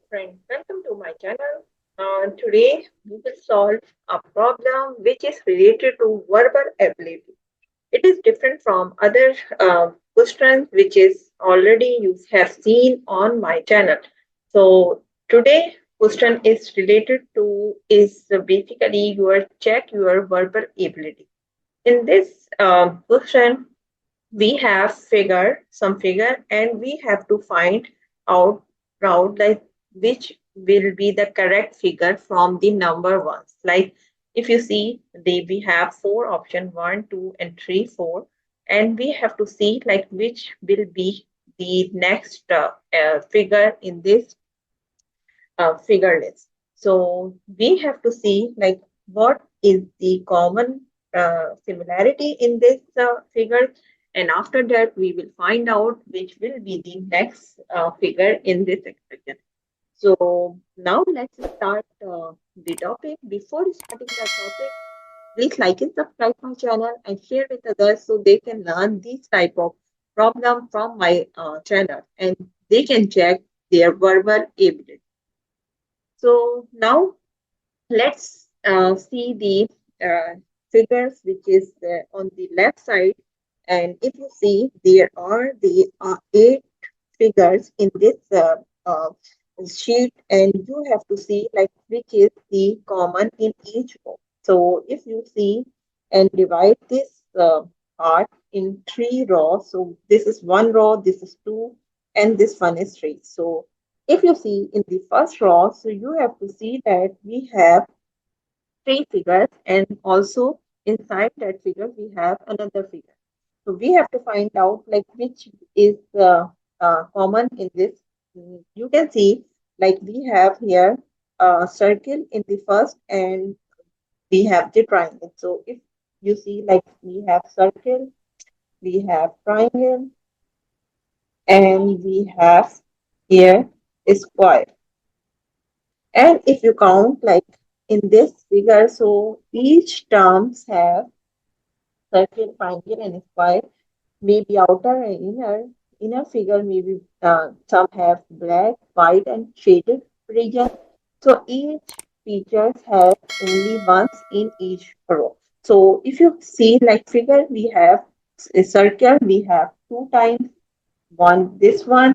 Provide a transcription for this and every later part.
friend, welcome to my channel. Today we will solve a problem which is related to verbal ability. It is different from other questions which is already you have seen on my channel. So today question is related to is basically your check your verbal ability. In this question we have some figure and we have to find out like which will be the correct figure from the number ones. Like if you see we have four option one two and three four, and we have to see like which will be the next figure in this figure list. So we have to see like what is the common similarity in this figure, and after that we will find out which will be the next figure in this expression. So now let's start the topic. Before starting the topic, please like and subscribe my channel and share with others so they can learn this type of problem from my channel and they can check their verbal ability. So now let's see the figures which is on the left side. And if you see, there are the eight figures in this sheet, and you have to see like which is the common in each row. So if you see and divide this part in three rows, so this is one row, this is two, and this one is three. So if you see in the first row, so you have to see that we have three figures, and also inside that figure we have another figure. So we have to find out like which is common in this. You can see like we have here a circle in the first, and we have the triangle. So if you see like we have circle, we have triangle, and we have here a square. And if you count like in this figure, so each terms have circle, triangle, and square, maybe outer and inner. Inner figure maybe some have black, white, and shaded region. So each features have only once in each row. So if you see like figure, we have a circle, we have two times, one this one,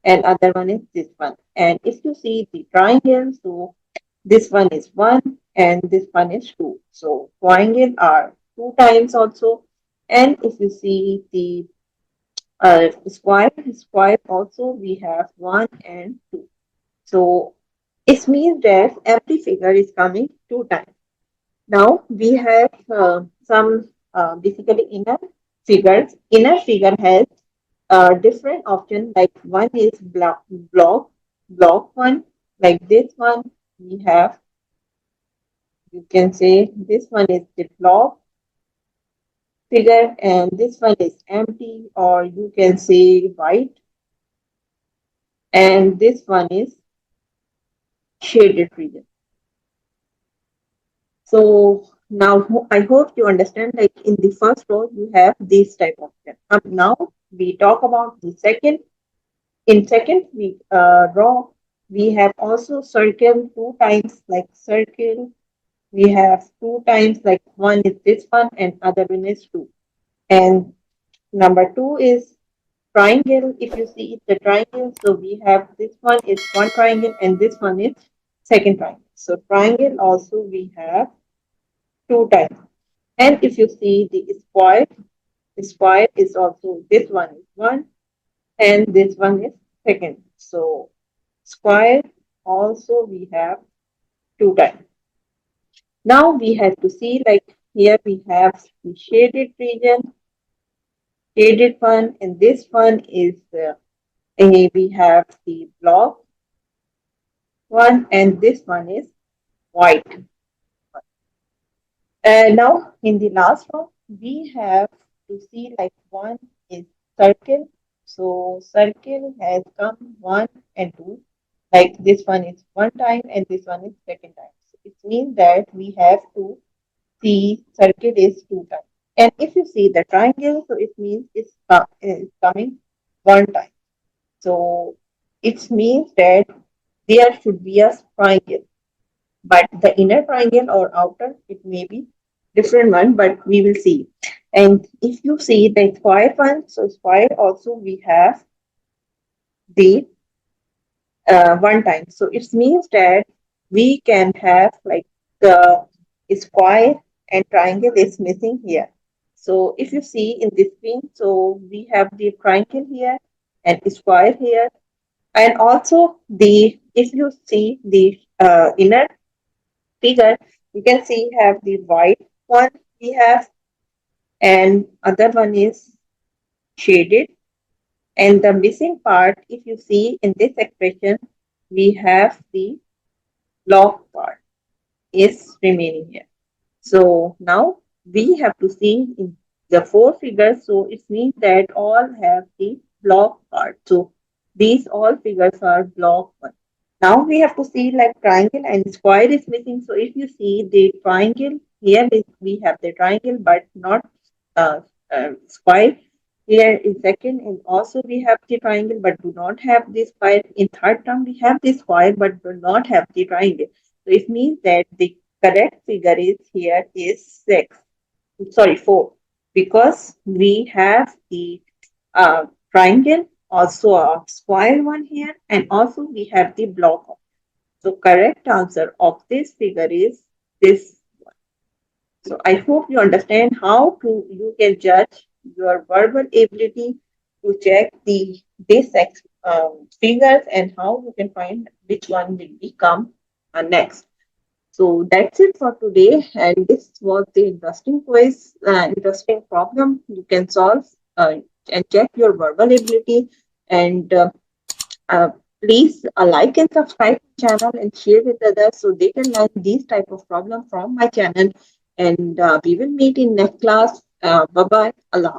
and other one is this one. And if you see the triangle, so this one is one and this one is two. So triangle are two times also. And if you see the square also we have one and two. So it means that every figure is coming two times. Now we have some basically inner figures. Inner figure has different option. Like one is block one, like this one we have. You can say this one is the block figure and this one is empty, or you can say white, and this one is shaded region. So now I hope you understand like in the first row you have this type of thing. Now we talk about the second. In second we row we have also circle two times, like circle we have two times, like one is this one and other one is two. And number two is triangle. If you see the triangle, so we have this one is one triangle and this one is second triangle. So triangle also we have two times. And if you see the square is also this one is one and this one is second. So square also we have two times. Now we have to see like here we have the shaded region, shaded one, and this one is we have the block one, and this one is white. Now in the last one, we have to see like one is circle. So circle has come one and two. Like this one is one time and this one is second time. So it means that we have to see circle is two times. And if you see the triangle, so it means it's coming one time. So it means that there should be a triangle. But the inner triangle or outer, it may be different one, but we will see. And if you see the square one, so square also we have the one time. So it means that we can have like the square and triangle is missing here. So if you see in this screen, so we have the triangle here and square here, and also the if you see the inner figure, you can see have the white one we have, and other one is shaded, and the missing part, if you see in this expression, we have the block part is remaining here. So now we have to see in the four figures. So it means that all have the block part. So these all figures are block one. Now we have to see like triangle and square is missing. So if you see the triangle here, we have the triangle but not uh, square. Here in second, and also we have the triangle but do not have the square. In third term, we have the square but do not have the triangle. So it means that the correct figure is here is 6. Sorry, 4. Because we have the triangle, also a square one here, and also we have the block. So correct answer of this figure is this. So I hope you understand how to you can judge your verbal ability to check the this figures and how you can find which one will become next. So that's it for today, and this was the interesting quiz, interesting problem you can solve and check your verbal ability. And uh, please like and subscribe to channel and share with others so they can learn these type of problem from my channel. And we will meet in next class. Bye bye. Allah.